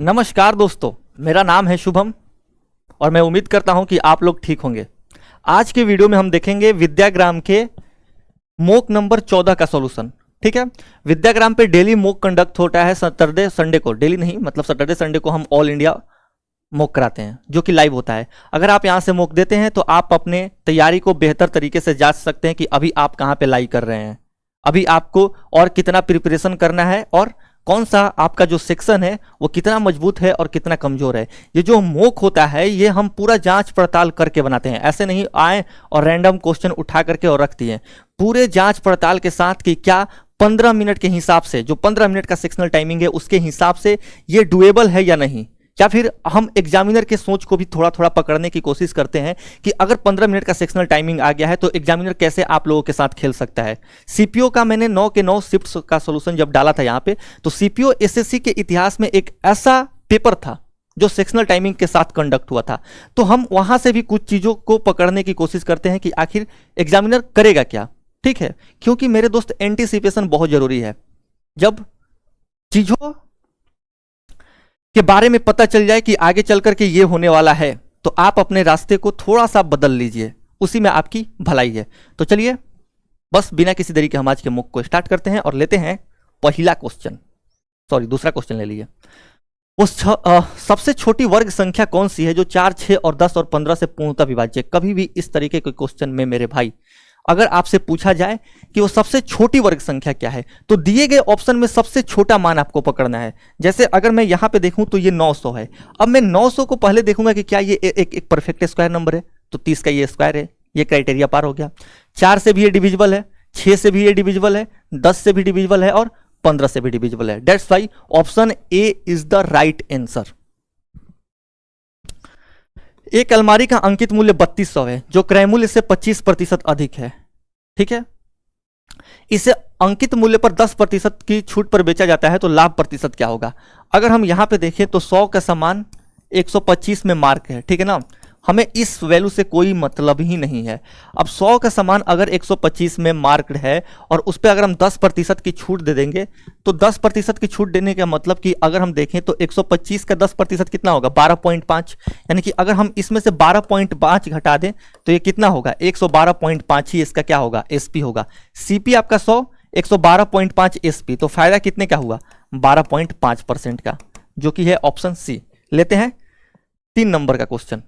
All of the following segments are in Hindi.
नमस्कार दोस्तों, मेरा नाम है शुभम और मैं उम्मीद करता हूं कि आप लोग ठीक होंगे। आज के वीडियो में हम देखेंगे विद्याग्राम के मॉक नंबर 14 का सॉल्यूशन। ठीक है, विद्याग्राम पे डेली मॉक कंडक्ट होता है सैटरडे संडे को, डेली नहीं मतलब सैटरडे संडे को हम ऑल इंडिया मॉक कराते हैं जो कि लाइव होता है। अगर आप यहां से मॉक देते हैं तो आप अपने तैयारी को बेहतर तरीके से जांच सकते हैं कि अभी आप कहां पे लाइव कर रहे हैं, अभी आपको और कितना प्रिपरेशन करना है और कौन सा आपका जो सेक्शन है वो कितना मजबूत है और कितना कमजोर है। ये जो मॉक होता है ये हम पूरा जांच पड़ताल करके बनाते हैं, ऐसे नहीं आए और रैंडम क्वेश्चन उठा करके और रख दिए। पूरे जांच पड़ताल के साथ कि क्या 15 मिनट के हिसाब से, जो 15 मिनट का सेक्शनल टाइमिंग है उसके हिसाब से ये डुएबल है या नहीं, या फिर हम एग्जामिनर के सोच को भी थोड़ा थोड़ा पकड़ने की कोशिश करते हैं कि अगर 15 मिनट का सेक्शनल टाइमिंग आ गया है तो एग्जामिनर कैसे आप लोगों के साथ खेल सकता है। सीपीओ का मैंने 9 के 9 शिफ्ट का सॉल्यूशन जब डाला था यहाँ पे, तो सीपीओ एसएससी के इतिहास में एक ऐसा पेपर था जो सेक्शनल टाइमिंग के साथ कंडक्ट हुआ था। तो हम वहां से भी कुछ चीजों को पकड़ने की कोशिश करते हैं कि आखिर एग्जामिनर करेगा क्या। ठीक है, क्योंकि मेरे दोस्त एंटीसिपेशन बहुत जरूरी है। जब चीजों के बारे में पता चल जाए कि आगे चल करके ये होने वाला है तो आप अपने रास्ते को थोड़ा सा बदल लीजिए, उसी में आपकी भलाई है। तो चलिए बस बिना किसी देरी के हम आज के मॉक को स्टार्ट करते हैं और लेते हैं पहला क्वेश्चन, सॉरी दूसरा क्वेश्चन ले लीजिए। सबसे छोटी वर्ग संख्या कौन सी है जो 4, 6 और 10 और 15 से पूर्णतः विभाज्य। कभी भी इस तरीके के क्वेश्चन में मेरे भाई अगर आपसे पूछा जाए कि वो सबसे छोटी वर्ग संख्या क्या है तो दिए गए ऑप्शन में सबसे छोटा मान आपको पकड़ना है। जैसे अगर मैं यहां पे देखूं तो ये 900 है। अब मैं 900 को पहले देखूंगा कि क्या ये एक परफेक्ट स्क्वायर नंबर है, तो 30 का ये स्क्वायर है, ये क्राइटेरिया पार हो गया। 4 से भी ये डिविजिबल है, 6 से भी ये डिविजिबल है, 10 से भी डिविजिबल है और 15 से भी डिविजिबल है। That's why option A is the right answer. एक अलमारी का अंकित मूल्य 3200 है जो क्रय मूल्य से 25% अधिक है। ठीक है, इसे अंकित मूल्य पर 10% की छूट पर बेचा जाता है तो लाभ प्रतिशत क्या होगा। अगर हम यहां पे देखें तो 100 का सामान 125 में मार्क है। ठीक है ना, हमें इस वैल्यू से कोई मतलब ही नहीं है। अब 100 का सामान अगर 125 में मार्क्ड है और उस पर अगर हम 10% की छूट दे देंगे तो 10% की छूट देने का मतलब कि अगर हम देखें तो 125 का 10% कितना होगा 12.5, यानी कि अगर हम इसमें से 12.5 घटा दें तो ये कितना होगा 112.5 ही इसका क्या होगा एसपी होगा। सीपी आपका 100, 112.5 एसपी, तो फायदा कितने का हुआ 12.5% का, जो कि है ऑप्शन सी। लेते हैं 3 नंबर का क्वेश्चन।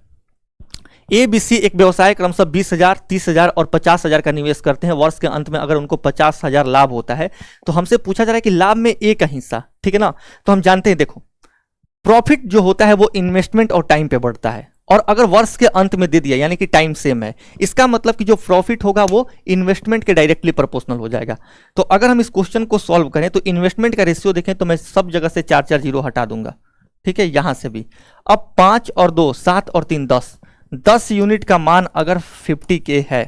ABC एक व्यवसाय क्रमशः 20,000, 30,000 और 50,000 का निवेश करते हैं। वर्ष के अंत में अगर उनको 50,000 लाभ होता है तो हमसे पूछा जा रहा है कि लाभ में ए का हिस्सा। ठीक है ना, तो हम जानते हैं देखो प्रॉफिट जो होता है वो इन्वेस्टमेंट और टाइम पे बढ़ता है, और अगर वर्ष के अंत में दे दिया यानी कि टाइम सेम है, इसका मतलब कि जो प्रॉफिट होगा वो इन्वेस्टमेंट के डायरेक्टली प्रोपोर्शनल हो जाएगा। तो अगर हम इस क्वेश्चन को सॉल्व करें तो इन्वेस्टमेंट का रेशियो देखें तो मैं सब जगह से 4 जीरो हटा दूंगा। ठीक है, यहां से भी। अब 5 और 2 7 और 3 10 यूनिट का मान अगर 50K है,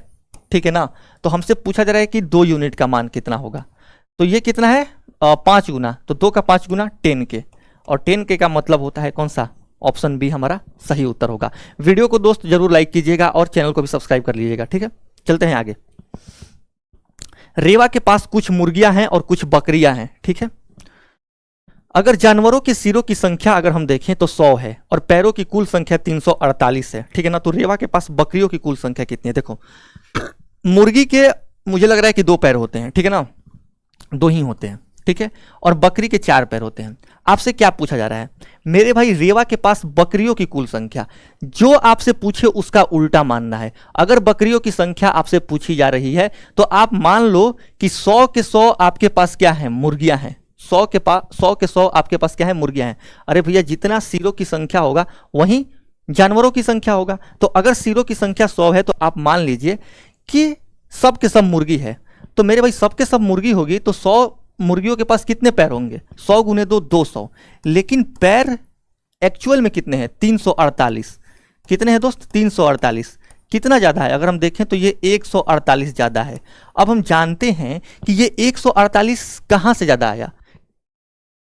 ठीक है ना, तो हमसे पूछा जा रहा है कि 2 यूनिट का मान कितना होगा। तो ये कितना है 5 गुना, तो 2 का 5 गुना 10K, और 10K का मतलब होता है कौन सा, ऑप्शन बी हमारा सही उत्तर होगा। वीडियो को दोस्त जरूर लाइक कीजिएगा और चैनल को भी सब्सक्राइब कर लीजिएगा। ठीक है, चलते हैं आगे। रेवा के पास कुछ मुर्गियां हैं और कुछ बकरियां हैं। ठीक है, अगर जानवरों के सिरों की संख्या अगर हम देखें तो 100 है और पैरों की कुल संख्या 348 है। ठीक है ना, तो रेवा के पास बकरियों की कुल संख्या कितनी है। देखो मुर्गी के मुझे लग रहा है कि 2 पैर होते हैं, ठीक है ना, 2 ही होते हैं। ठीक है, और बकरी के 4 पैर होते हैं। आपसे क्या पूछा जा रहा है मेरे भाई, रेवा के पास बकरियों की कुल संख्या, जो आपसे पूछे उसका उल्टा मानना है। अगर बकरियों की संख्या आपसे पूछी जा रही है तो आप मान लो कि 100 के 100 आपके पास क्या है, मुर्गियां हैं। 100 के 100 आपके पास क्या है, मुर्गियां हैं। अरे भैया जितना सिरों की संख्या होगा वहीं जानवरों की संख्या होगा। तो अगर सिरों की संख्या 100 है तो आप मान लीजिए कि सब के सब मुर्गी है। तो मेरे भाई सब के सब मुर्गी होगी तो 100 मुर्गियों के पास कितने पैर होंगे, 100 गुने 2 200, लेकिन पैर एक्चुअल में कितने हैं 348। कितने हैं दोस्त 348। कितना ज्यादा है, अगर हम देखें तो ये 148 ज्यादा है। अब हम जानते हैं कि ये 148 कहां से ज्यादा आया।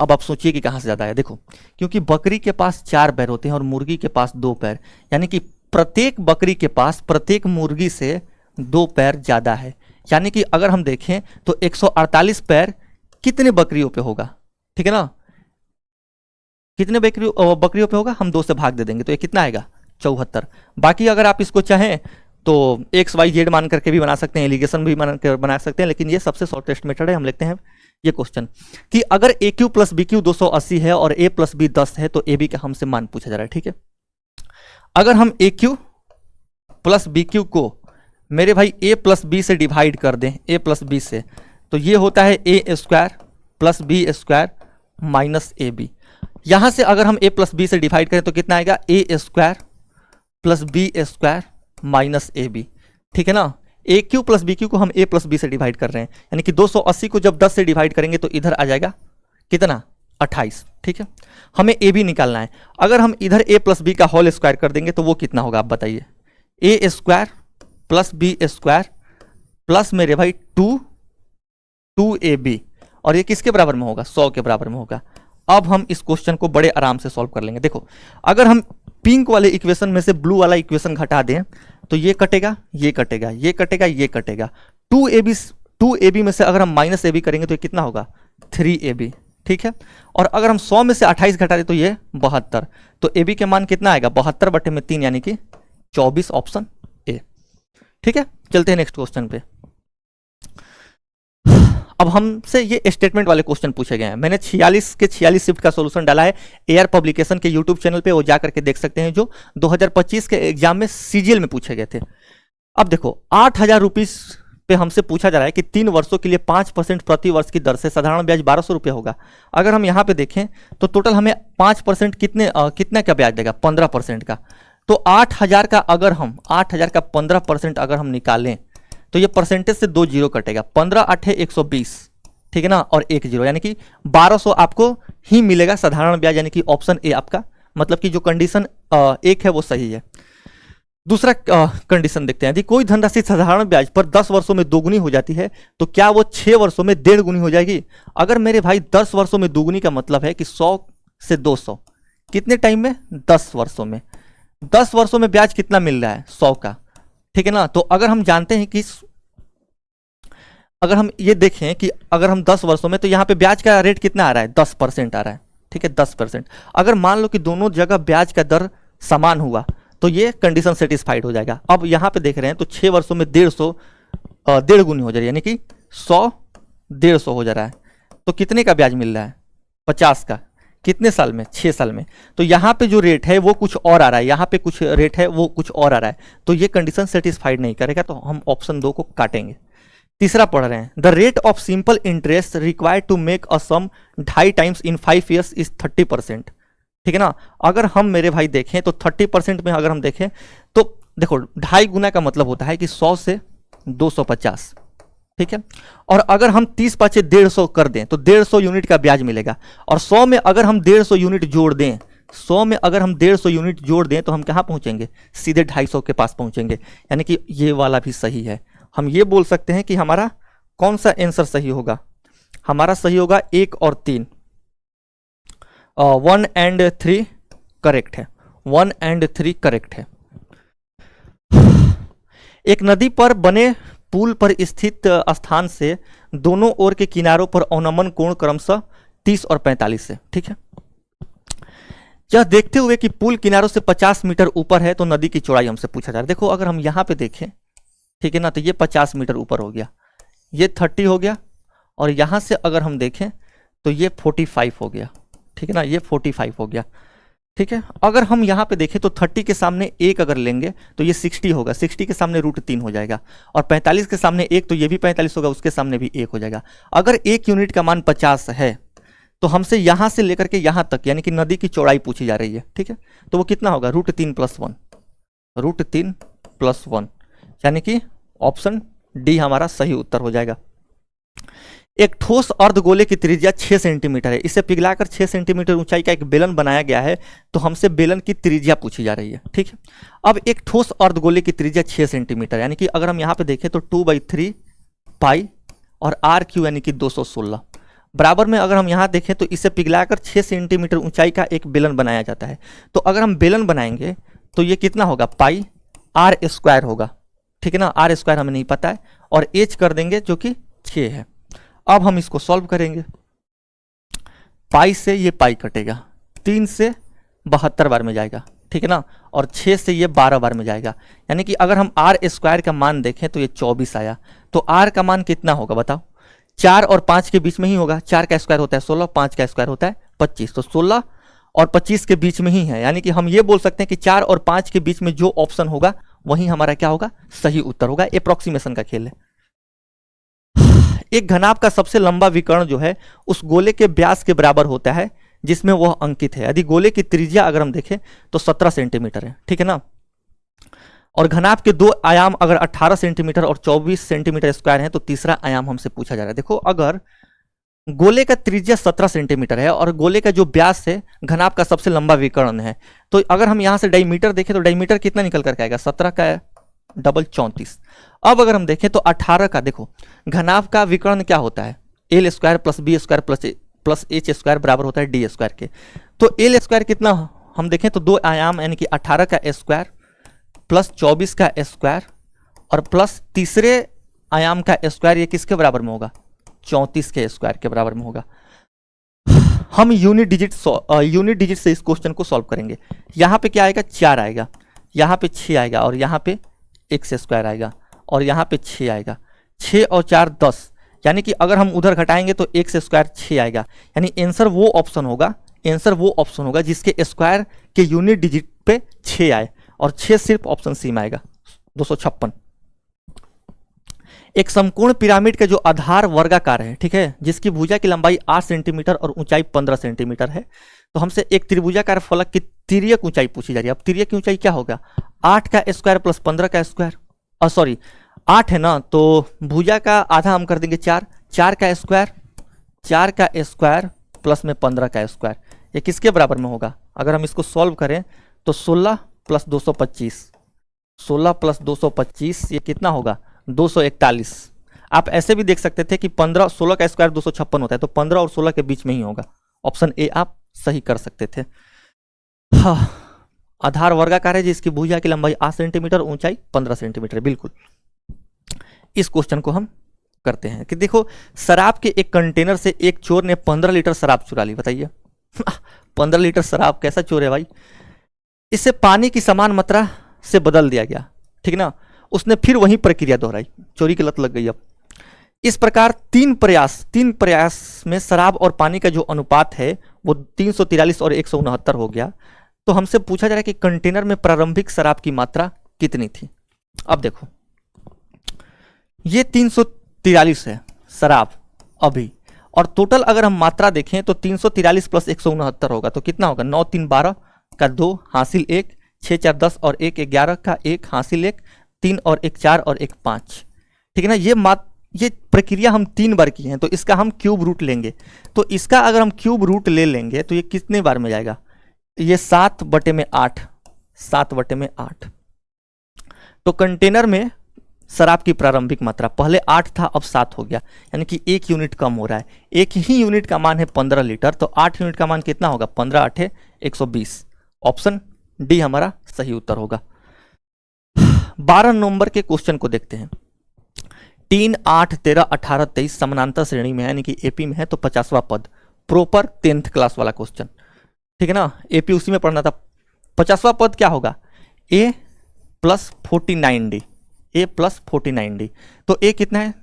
अब आप सोचिए कि कहां से ज्यादा आया। देखो क्योंकि बकरी के पास 4 पैर होते हैं और मुर्गी के पास 2 पैर, यानी कि प्रत्येक बकरी के पास प्रत्येक मुर्गी से 2 पैर ज्यादा है। यानी कि अगर हम देखें तो 148 पैर कितने बकरियों पे होगा। ठीक है ना, कितने बकरियों पे होगा, हम 2 से भाग दे देंगे, तो ये कितना आएगा 74। बाकी अगर आप इसको चाहें तो एक्स वाई जेड मान करके भी बना सकते हैं, एलिगेशन भी बना सकते हैं, लेकिन ये सबसे शॉर्टेस्ट मेथड है। हम लिखते हैं ये क्वेश्चन कि अगर ए क्यू प्लस बी क्यू 280 है और ए प्लस बी 10 है तो ए बी का हमसे मान पूछा जा रहा है। ठीक है, अगर हम ए क्यू प्लस बी क्यू को मेरे भाई ए प्लस बी से डिवाइड कर दें, ए प्लस बी से, तो ये होता है A square plus B square minus A B. यहां से अगर हम ए प्लस बी से डिवाइड करें तो कितना आएगा, A square plus B square minus A B. ठीक है ना, A cube plus B cube को हम ए प्लस बी से डिवाइड कर रहे हैं, यानी कि 280 को जब 10 से डिवाइड करेंगे तो इधर आ जाएगा कितना, 28। ठीक है, हमें ए बी निकालना है। अगर हम इधर ए प्लस बी का होल स्क्वायर कर देंगे तो वो कितना होगा, आप बताइए। A square plus B square plus मेरे भाई 2ab, और ये किसके बराबर में होगा, 100 के बराबर में होगा। अब हम इस क्वेश्चन को बड़े आराम से सॉल्व कर लेंगे। देखो, अगर हम पिंक वाले इक्वेशन में से ब्लू वाला इक्वेशन घटा दें तो ये कटेगा, ये कटेगा, ये कटेगा, ये कटेगा। 2ab में से अगर हम माइनस ab करेंगे तो ये कितना होगा, 3ab। ठीक है, और अगर हम 100 में से 28 घटा दें तो ये 72, तो ab के मान कितना आएगा, 72/3 यानी कि 24, ऑप्शन ए। ठीक है, चलते हैं नेक्स्ट क्वेश्चन पे। अब हमसे ये स्टेटमेंट वाले क्वेश्चन पूछे गए हैं। मैंने 46 के 46 शिफ्ट का सॉल्यूशन डाला है एआर पब्लिकेशन के यूट्यूब चैनल पे, वो जा करके देख सकते हैं, जो 2025 के एग्जाम में सीजीएल में पूछे गए थे। अब देखो, 8,000 रुपीज पे हमसे पूछा जा रहा है कि 3 वर्षों के लिए 5% प्रति वर्ष की दर से साधारण ब्याज 1200 रुपये होगा। अगर हम यहाँ पे देखें तो टोटल हमें 5% कितना का ब्याज देगा, 15% का। तो 8,000 का अगर हम 8,000 का 15% अगर हम निकालें तो ये परसेंटेज से 2 जीरो कटेगा, 15 8 120। ठीक है ना, और 1 जीरो, यानी कि 1200 आपको ही मिलेगा साधारण ब्याज, यानी कि ऑप्शन ए आपका, मतलब कि जो कंडीशन एक है वो सही है। दूसरा कंडीशन देखते हैं, यदि कोई धनराशि साधारण ब्याज पर 10 वर्षों में दोगुनी हो जाती है तो क्या वो 6 वर्षों में 1.5 गुनी हो जाएगी। अगर मेरे भाई 10 वर्षों में दोगुनी का मतलब है कि 100 से 200, कितने टाइम में, 10 वर्षों में। 10 वर्षों में ब्याज कितना मिल रहा है, 100 का। ठीक है ना, तो अगर हम जानते हैं कि अगर हम ये देखें कि अगर हम 10 वर्षों में, तो यहाँ पे ब्याज का रेट कितना आ रहा है, 10% आ रहा है। ठीक है, 10%। अगर मान लो कि दोनों जगह ब्याज का दर समान हुआ तो ये कंडीशन सेटिस्फाइड हो जाएगा। अब यहाँ पे देख रहे हैं तो 6 वर्षों में 1.5 गुनी हो जा रही है, यानी कि 100 150 हो जा रहा है। तो कितने का ब्याज मिल रहा है, 50 का। कितने साल में, 6 साल में। तो यहाँ पे जो रेट है वो कुछ और आ रहा है, यहाँ पे कुछ रेट है वो कुछ और आ रहा है, तो ये कंडीशन सेटिस्फाइड नहीं करेगा, तो हम ऑप्शन 2 को काटेंगे। तीसरा पढ़ रहे हैं, the rate of simple interest required to make a sum 2.5 times in 5 years is 30%। ठीक है ना, अगर हम मेरे भाई देखें तो 30% में अगर हम देखें तो देखो 2.5 गुना का मतलब होता है कि 100 से 250। ठीक है, और अगर हम 30 5 150 कर दें तो 150 यूनिट का ब्याज मिलेगा, और 100 में अगर हम 150 यूनिट जोड़ दें, 100 में अगर हम 150 यूनिट जोड़ दें तो हम कहाँ पहुंचेंगे, सीधे 250 के पास पहुंचेंगे, यानी कि ये वाला भी सही है। हम ये बोल सकते हैं कि हमारा कौन सा आंसर सही होगा, हमारा सही होगा 1 और 3, 1 and 3 करेक्ट है, 1 and 3 करेक्ट है। एक नदी पर बने पुल पर स्थित स्थान से दोनों ओर के किनारों पर अवनमन कोण क्रमशः 30 और 45 है। ठीक है, यह देखते हुए कि पुल किनारों से 50 मीटर ऊपर है तो नदी की चौड़ाई हमसे पूछा जा रहा है। देखो, अगर हम यहाँ पे देखें, ठीक है ना, तो ये 50 मीटर ऊपर हो गया, ये 30 हो गया, और यहाँ से अगर हम देखें तो ये 45 हो गया। ठीक है ना, ये 45 हो गया। ठीक है, अगर हम यहाँ पे देखें तो 30 के सामने 1 अगर लेंगे तो ये 60 होगा, 60 के सामने √3 हो जाएगा, और 45 के सामने 1 तो ये भी 45 होगा, उसके सामने भी 1 हो जाएगा। अगर 1 यूनिट का मान 50 है तो हमसे यहाँ से लेकर के यहाँ तक, यानी कि नदी की चौड़ाई पूछी जा रही है। ठीक है, तो वो कितना होगा, √3 + 1, √3 + 1, यानी कि ऑप्शन डी हमारा सही उत्तर हो जाएगा। एक ठोस अर्धगोले की त्रिज्या 6 सेंटीमीटर है, इसे पिघलाकर 6 सेंटीमीटर ऊंचाई का एक बेलन बनाया गया है, तो हमसे बेलन की त्रिज्या पूछी जा रही है। ठीक है, अब एक ठोस अर्धगोले की त्रिज्या 6 सेंटीमीटर, यानी कि अगर हम यहाँ पे देखें तो 2/3 पाई और RQ यानी कि 216 बराबर में। अगर हम यहाँ देखें तो इसे पिघलाकर 6 सेंटीमीटर ऊंचाई का एक बेलन बनाया जाता है, तो अगर हम बेलन बनाएंगे तो ये कितना होगा, पाई R² होगा। ठीक है ना, R² हमें नहीं पता है, और H कर देंगे जो कि 6 है। अब हम इसको सॉल्व करेंगे, पाई से ये पाई कटेगा, 3 से 72 बार में जाएगा, ठीक है ना, और 6 से ये 12 बार में जाएगा। यानी कि अगर हम आर स्क्वायर का मान देखें तो ये 24 आया। तो आर का मान कितना होगा बताओ? 4 और 5 के बीच में ही होगा। 4 का स्क्वायर होता है 16, 5 का स्क्वायर होता है 25, तो 16 और 25 के बीच में ही है। यानी कि हम ये बोल सकते हैं कि 4 और 5 के बीच में जो ऑप्शन होगा वही हमारा क्या होगा? सही उत्तर होगा। अप्रोक्सीमेशन का खेल है। एक घनाभ का सबसे लंबा विकर्ण जो है उस गोले के व्यास के बराबर होता है जिसमें वह अंकित है। यदि गोले की त्रिज्या अगर हम देखें तो 17 सेंटीमीटर है, ठीक है ना, और घनाभ के दो आयाम अगर 18 सेंटीमीटर और 24 सेंटीमीटर स्क्वायर हैं तो तीसरा आयाम हमसे पूछा जा रहा है। देखो, अगर गोले का त्रिज्या 17 सेंटीमीटर है और गोले का जो व्यास है घनाभ का सबसे लंबा विकर्ण है, तो अगर हम यहां से डायमीटर देखें तो डायमीटर कितना निकल करके आएगा? 17 का डबल 34। अब अगर हम देखें तो 18 का, देखो घनाभ का विकर्ण क्या होता है? L square plus B square plus h square बराबर होता है डी स्क्वायर के। तो एल स्क्वायर कितना हम देखें तो दो आयाम यानी कि 18 का स्क्वायर प्लस 24 का स्क्वायर और प्लस तीसरे आयाम का स्क्वायर, ये किसके बराबर में होगा? 34 के स्क्वायर के बराबर में होगा। हम यूनिट डिजिट से इस क्वेश्चन को सॉल्व करेंगे। यहाँ पे क्या आएगा? 4 आएगा, यहाँ पे 6 आएगा और यहाँ पे x स्क्वायर आएगा और यहाँ पे 6 आएगा। 6 और 4 10, यानी कि अगर हम उधर घटाएंगे तो x स्क्वायर 6 आएगा। यानी आंसर वो ऑप्शन होगा जिसके स्क्वायर के यूनिट डिजिट पे 6 आए, और 6 सिर्फ ऑप्शन सी में आएगा। 256। एक समकोण पिरामिड का जो आधार वर्गाकार है, ठीक है, जिसकी भुजा की लंबाई 8 सेंटीमीटर और ऊंचाई 15 सेंटीमीटर है, तो हमसे एक त्रिभुजाकार फलक की तिर्यक ऊंचाई पूछी जा रही है। अब तिर्यक की ऊंचाई क्या होगा? 8 का स्क्वायर प्लस 15 का स्क्वायर, 8 है ना, तो भुजा का आधा हम कर देंगे 4, 4 का स्क्वायर प्लस में 15 का स्क्वायर, ये किसके बराबर में होगा? अगर हम इसको सॉल्व करें तो 16 प्लस 225, ये कितना होगा? 241। आप ऐसे भी देख सकते थे कि 15 16 का स्क्वायर 256 होता है, तो 15 और 16 के बीच में ही होगा। ऑप्शन ए आप सही कर सकते थे। हाँ, आधार वर्गाकार है जिसकी भुजा की लंबाई 8 सेंटीमीटर, ऊंचाई 15 सेंटीमीटर। बिल्कुल, इस क्वेश्चन को हम करते हैं कि देखो, शराब के एक कंटेनर से एक चोर ने 15 लीटर शराब चुरा ली। बताइए 15 लीटर शराब कैसा चोर है भाई? इसे पानी की समान मात्रा से बदल दिया गया, ठीक ना। उसने फिर वही प्रक्रिया दोहराई, चोरी की लत लग गई। अब इस प्रकार तीन प्रयास में शराब और पानी का जो अनुपात है वो 343 और 169 हो गया। तो हमसे पूछा जा रहा है कि कंटेनर में प्रारंभिक शराब की मात्रा कितनी थी। अब देखो, ये 343 है शराब अभी, और टोटल अगर हम मात्रा देखें तो 343 प्लस 169 होगा, तो कितना होगा? 9 3 12 का 2 हासिल 1, 6 4 10 और 1 11 का 1 हासिल 1, 3 और 1 4 और 1 5, ठीक है ना। ये प्रक्रिया हम 3 बार की है, तो इसका हम क्यूब रूट लेंगे। तो इसका अगर हम क्यूब रूट ले लेंगे तो ये कितने बार में जाएगा? ये 7/8, 7/8। तो कंटेनर में शराब की प्रारंभिक मात्रा पहले 8 था, अब 7 हो गया, यानी कि 1 यूनिट कम हो रहा है। एक ही यूनिट का मान है 15 लीटर, तो 8 यूनिट का मान कितना होगा? 15 8 120। ऑप्शन डी हमारा सही उत्तर होगा। 12 नंबर के क्वेश्चन को देखते हैं। 3 8 13 18 23 समानांतर श्रेणी में है, यानी कि एपी में है, तो 50वां पद, प्रॉपर 10th क्लास वाला क्वेश्चन, ठीक है ना। एपी उसी में पढ़ना था। 50वां पद क्या होगा? ए प्लस 49D, ए प्लस 49D। तो ए कितना है?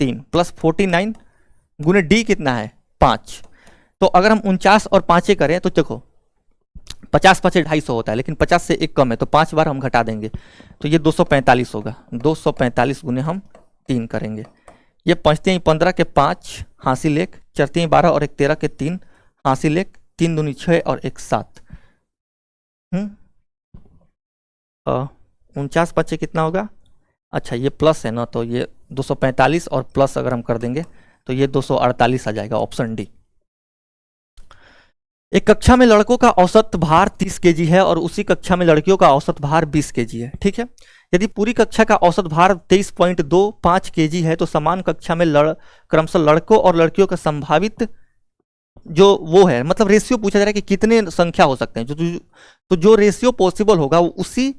3 प्लस 49 गुने डी कितना है? 5। तो अगर हम 49 और 5 करें तो देखो 50 5 250 होता है, लेकिन 50 से एक कम है, तो 5 बार हम घटा देंगे तो ये 245 होगा। 245 गुने हम 3 करेंगे, ये पहुँचते हैं 15 के 5 हासिल 1, चढ़ते हैं 12 और 1 13 के 3 हासिल 1, 3 दूनी 6 और 1 7। 49 5 कितना होगा? अच्छा, ये प्लस है ना, तो ये 245 और प्लस अगर हम कर देंगे तो ये 248 आ जाएगा। Option D. एक कक्षा में लड़कों का औसत भार 30 केजी है और उसी कक्षा में लड़कियों का औसत भार 20 केजी है, ठीक है। यदि पूरी कक्षा का औसत भार 23.25 केजी है तो समान कक्षा में क्रमशः लड़कों और लड़कियों का संभावित जो वो है, मतलब रेशियो पूछा जा रहा है कि कितने संख्या हो सकते हैं। तो जो रेशियो पॉसिबल होगा वो उसी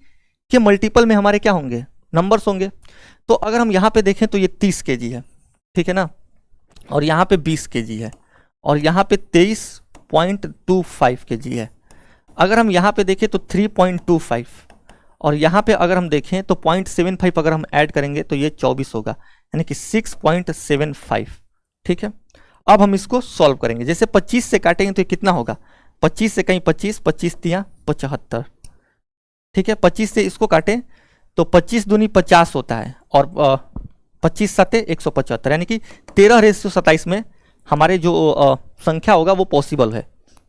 के मल्टीपल में हमारे क्या होंगे? नंबर्स होंगे। तो अगर हम यहाँ पे देखें तो ये 30 केजी है, ठीक है ना, और यहाँ पे 20 केजी है, और यहाँ पे 23 0.25 kg है। अगर हम यहाँ पे देखें तो 3.25 और यहाँ पे अगर हम देखें तो 0.75 अगर हम ऐड करेंगे तो ये 24 होगा, यानी कि 6.75। ठीक है, अब हम इसको सॉल्व करेंगे। जैसे 25 से काटेंगे तो ये कितना होगा, 25 से कहीं 25, 25 तिया 75। ठीक है, 25 से इसको काटें तो 25 दूनी 50 होता है और 25 सते 175, यानी कि 13:27 में हमारे जो संख्या होगा वो पॉसिबल है,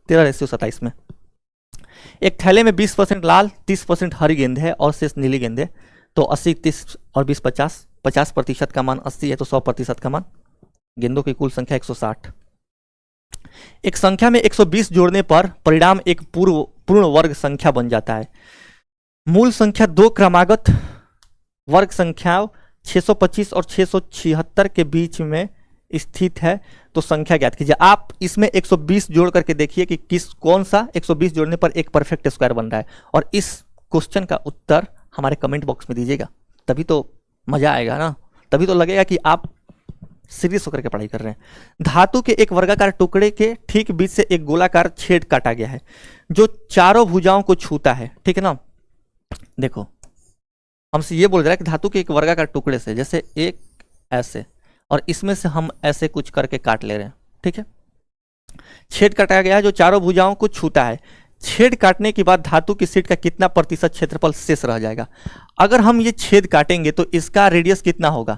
13:27 में। एक थैले में 20% लाल 30% हरी गेंद है और शेष नीली गेंद है, तो 80 30 और 20 50, 50% का मान 80 है तो 100% का मान, गेंदों की कुल संख्या 160। एक संख्या में 120 जोड़ने पर परिणाम एक पूर्ण वर्ग संख्या बन जाता है। मूल संख्या दो क्रमागत वर्ग संख्याओं 625 और 676 के बीच में स्थित है, तो संख्या ज्ञात कीजिए। आप इसमें 120 जोड़ करके देखिए कि कौन सा 120 जोड़ने पर एक परफेक्ट स्क्वायर बन रहा है, और इस क्वेश्चन का उत्तर हमारे कमेंट बॉक्स में दीजिएगा, तभी तो मजा आएगा ना, तभी तो लगेगा कि आप सीरियस होकर के पढ़ाई कर रहे हैं। धातु के एक वर्गाकार टुकड़े के ठीक बीच से एक गोलाकार छेद काटा गया है जो चारों भुजाओं को छूता है। ठीक है ना, देखो हमसे ये बोल रहा है कि धातु के एक वर्गाकार टुकड़े से, जैसे एक ऐसे और इसमें से हम ऐसे कुछ करके काट ले रहे हैं। ठीक है, छेद काटा गया है जो चारों भुजाओं को छूता है। छेद काटने के बाद धातु की शीट का कितना प्रतिशत क्षेत्रफल शेष रह जाएगा। अगर हम ये छेद काटेंगे तो इसका रेडियस कितना होगा,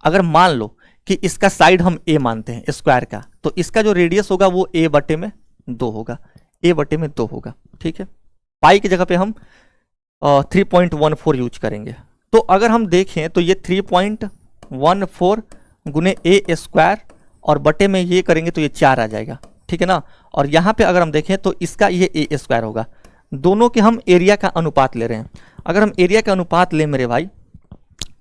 अगर मान लो कि इसका साइड हम a मानते हैं स्क्वायर का, तो इसका जो रेडियस होगा वो a/2 होगा, a/2 होगा। ठीक है, पाई की जगह पे हम 3.14 यूज करेंगे। तो अगर हम देखें तो ये 3.14 गुने a स्क्वायर और बटे में ये करेंगे तो ये 4 आ जाएगा। ठीक है ना, और यहाँ पे अगर हम देखें तो इसका ये a स्क्वायर होगा। दोनों के हम एरिया का अनुपात ले रहे हैं। अगर हम एरिया का अनुपात लें मेरे भाई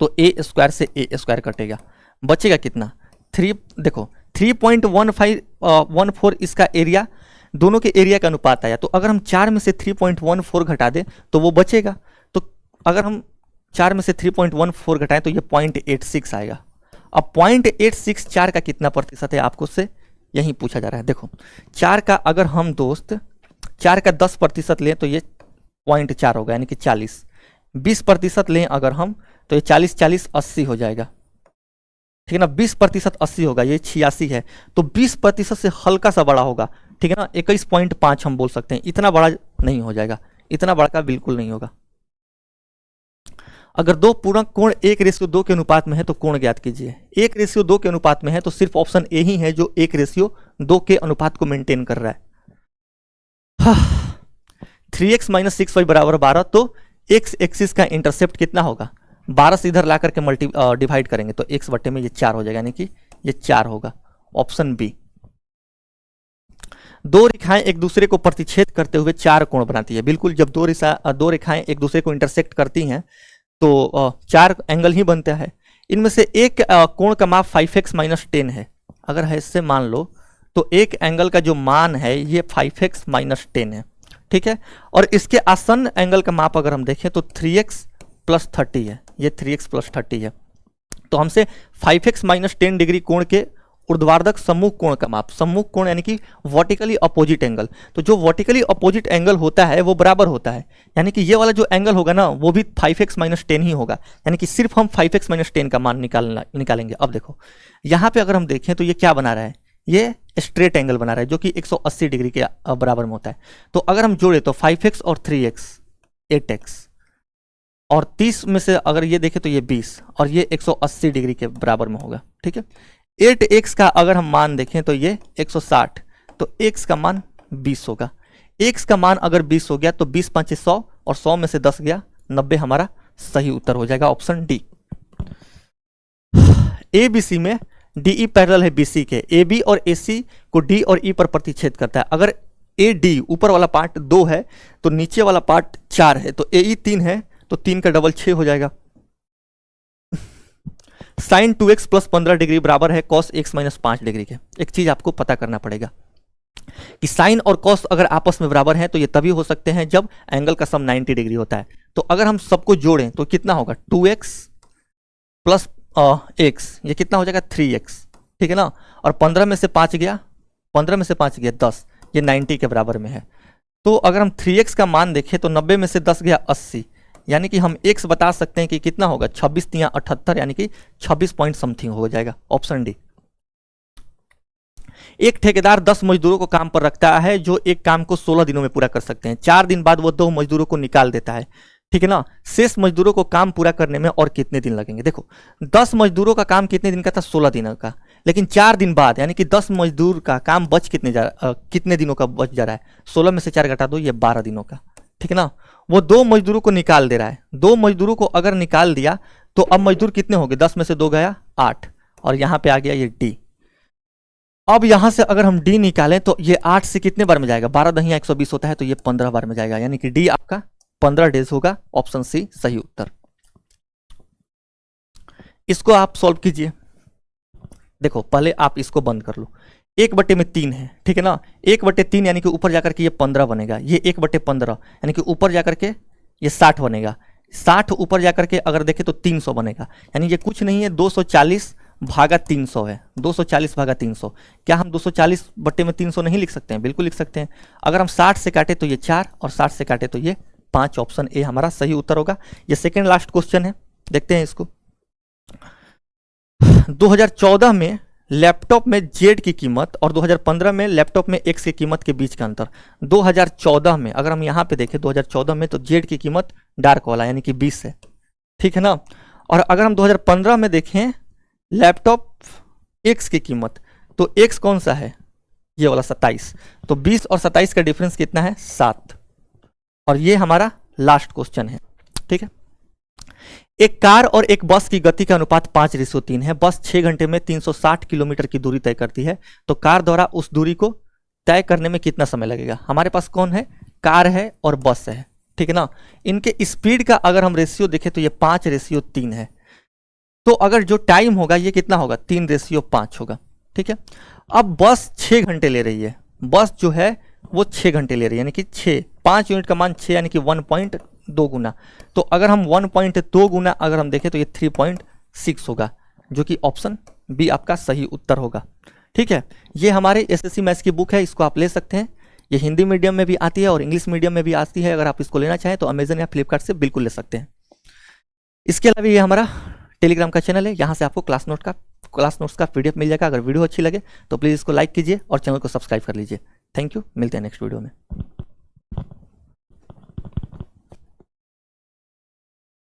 तो a स्क्वायर से a स्क्वायर कटेगा, बचेगा कितना 3। देखो 3.14 इसका एरिया, दोनों के एरिया का अनुपात आया, तो अगर हम 4 में से 3.14 घटा दें तो वो बचेगा। तो अगर हम 4 में से 3.14 घटाएं तो ये 0.86 आएगा। अब 0.86 4 का कितना प्रतिशत है आपको से यही पूछा जा रहा है। देखो 4 का अगर हम दोस्त 4 का 10% लें तो ये 0.4 होगा, यानी कि 40। 20% लें अगर हम तो ये 40 80 हो जाएगा। ठीक है ना, 20% 80 होगा, ये 86 है, तो 20% से हल्का सा बड़ा होगा। ठीक है ना, 21.5 हम बोल सकते हैं, इतना बड़ा नहीं हो जाएगा, इतना बड़ा का बिल्कुल नहीं होगा। अगर दो पूर्णांक कोण 1:2 के अनुपात में है तो कोण ज्ञात कीजिए। 1:2 के अनुपात में है तो सिर्फ ऑप्शन ए ही है जो 1:2 के अनुपात को मेंटेन कर रहा है। 3x - 6y = 12, तो x एक्सिस का इंटरसेप्ट कितना होगा, 12 से इधर ला करके डिवाइड करेंगे तो x बटे में ये 4 हो जाएगा, यानी कि ये 4 होगा, ऑप्शन बी। दो रेखाएं एक दूसरे को प्रतिच्छेद करते हुए 4 कोण बनाती है। बिल्कुल, जब दो रेखाएं एक दूसरे को इंटरसेक्ट करती हैं तो 4 एंगल ही बनता है। इनमें से एक कोण का माप 5x - 10 है। अगर ऐसे मान लो तो एक एंगल का जो मान है ये 5x - 10 है। ठीक है, और इसके आसन्न एंगल का माप अगर हम देखें तो 3x + 30 है, ये 3x + 30 है। तो हमसे 5x - 10 डिग्री कोण के ऊर्ध्वाधर सम्मुख कोण का माप, सम्मुख कोण यानी कि वर्टिकली अपोजिट एंगल, तो जो वर्टिकली अपोजिट एंगल होता है वो बराबर होता है, यानी कि ये वाला जो एंगल होगा ना वो भी 5x - 10 ही होगा, यानी कि सिर्फ हम 5x - 10 का मान निकालेंगे। अब देखो यहाँ पे अगर हम देखें तो ये क्या बना रहा है, ये स्ट्रेट एंगल बना रहा है जो कि 180 डिग्री के बराबर में होता है। तो अगर हम जोड़े तो 5x और 3x 8x, और 30 में से अगर ये देखें तो ये 20 और ये 180 डिग्री के बराबर में होगा। ठीक है, 8x का अगर हम मान देखें तो ये 160, तो x का मान 20 होगा। x का मान अगर 20 हो गया तो 20 5 100 और 100 में से 10 गया 90, हमारा सही उत्तर हो जाएगा ऑप्शन डी। ABC में DE पैरेलल है BC के, AB और AC को D और E पर प्रतिच्छेद करता है। अगर AD ऊपर वाला पार्ट 2 है तो नीचे वाला पार्ट 4 है, तो AE 3 है तो 3 का डबल 6 हो जाएगा। sin 2x + 15 डिग्री बराबर है cos x - 5 डिग्री के। एक चीज आपको पता करना पड़ेगा कि साइन और कॉस अगर आपस में बराबर हैं तो ये तभी हो सकते हैं जब एंगल का सम 90 डिग्री होता है। तो अगर हम सबको जोड़ें तो कितना होगा, 2x + x, ये कितना हो जाएगा 3x। ठीक है ना, और 15 में से 5 गया 10, ये 90 के बराबर में है। तो अगर हम 3x का मान देखें तो 90 में से 10 गया 80, यानी कि हम x बता सकते हैं कि कितना होगा 26 या 78, यानी कि 26 पॉइंट समथिंग हो जाएगा, ऑप्शन डी। एक ठेकेदार 10 मजदूरों को काम पर रखता है जो एक काम को 16 दिनों में पूरा कर सकते हैं। 4 दिन बाद वो 2 मजदूरों को निकाल देता है, ठीक है ना। शेष मजदूरों को काम पूरा करने में और कितने दिन लगेंगे? देखो 10 मजदूरों का काम कितने दिन का था? 16 दिनों का, लेकिन 4 दिन बाद यानी कि 10 मजदूर का काम बच कितने दिनों का बच जा रहा है? 16 में से 4 घटा दो, ये 12 दिनों का, ठीक है ना। वो 2 मजदूरों को निकाल दे रहा है। 2 मजदूरों को अगर निकाल दिया तो अब मजदूर कितने हो गए? 10 में से 2 गया 8, और यहां पे आ गया ये डी। अब यहां से अगर हम डी निकालें तो ये 8 से कितने बार में जाएगा? 12 दहिया 120 होता है, तो ये 15 बार में जाएगा, यानी कि डी आपका 15 डेज होगा, ऑप्शन सी सही उत्तर। इसको आप सॉल्व कीजिए। देखो पहले आप इसको बंद कर लो, 1/3 है, ठीक है ना। 1/3 यानी कि ऊपर जाकर के ये 15 बनेगा, ये 1/15 यानी कि ऊपर जाकर के ये 60 बनेगा, 60 ऊपर जाकर के अगर देखें तो 300 बनेगा, यानी ये कुछ नहीं है 240 भागा 300 है, 240 भागा 300। क्या हम 240/300 नहीं लिख सकते हैं? बिल्कुल लिख सकते हैं। अगर हम 60 से काटे तो ये 4 और 60 से काटे तो ये 5, ऑप्शन ए हमारा सही उत्तर होगा। ये सेकेंड लास्ट क्वेश्चन है, देखते हैं इसको। 2014 में लैपटॉप में जेड की कीमत और 2015 में लैपटॉप में एक्स की कीमत के बीच का अंतर। 2014 में अगर हम यहाँ पे देखें 2014 में तो जेड की कीमत डार्क वाला यानी कि 20 है, ठीक है ना। और अगर हम 2015 में देखें लैपटॉप एक्स की कीमत, तो एक्स कौन सा है? ये वाला 27, तो 20 और 27 का डिफरेंस कितना है? 7। और ये हमारा लास्ट क्वेश्चन है, ठीक है। एक कार और एक बस की गति का अनुपात 5:3 है। बस 6 घंटे में 360 किलोमीटर की दूरी तय करती है, तो कार द्वारा उस दूरी को तय करने में कितना समय लगेगा? हमारे पास कौन है? कार है और बस है, ठीक है ना। इनके स्पीड का अगर हम रेशियो देखें तो ये 5:3 है, तो अगर जो टाइम होगा ये कितना होगा? 3:5 होगा, ठीक है। अब बस 6 घंटे ले रही है, बस जो है वो 6 घंटे ले रही है, यानी कि 5 यूनिट का मान 6 यानी कि 1.2 गुना। तो अगर हम 1.2 गुना अगर हम देखें तो ये 3.6 होगा, जो कि ऑप्शन बी आपका सही उत्तर होगा, ठीक है। ये हमारे एसएससी मैथ्स की बुक है, इसको आप ले सकते हैं। ये हिंदी मीडियम में भी आती है और इंग्लिश मीडियम में भी आती है। अगर आप इसको लेना चाहें तो अमेजन या फ्लिपकार्ट से बिल्कुल ले सकते हैं। इसके अलावा ये हमारा टेलीग्राम का चैनल है, यहाँ से आपको क्लास नोट्स का पीडीएफ मिल जाएगा। अगर वीडियो अच्छी लगे तो प्लीज़ इसको लाइक कीजिए और चैनल को सब्सक्राइब कर लीजिए। थैंक यू, मिलते हैं नेक्स्ट वीडियो में।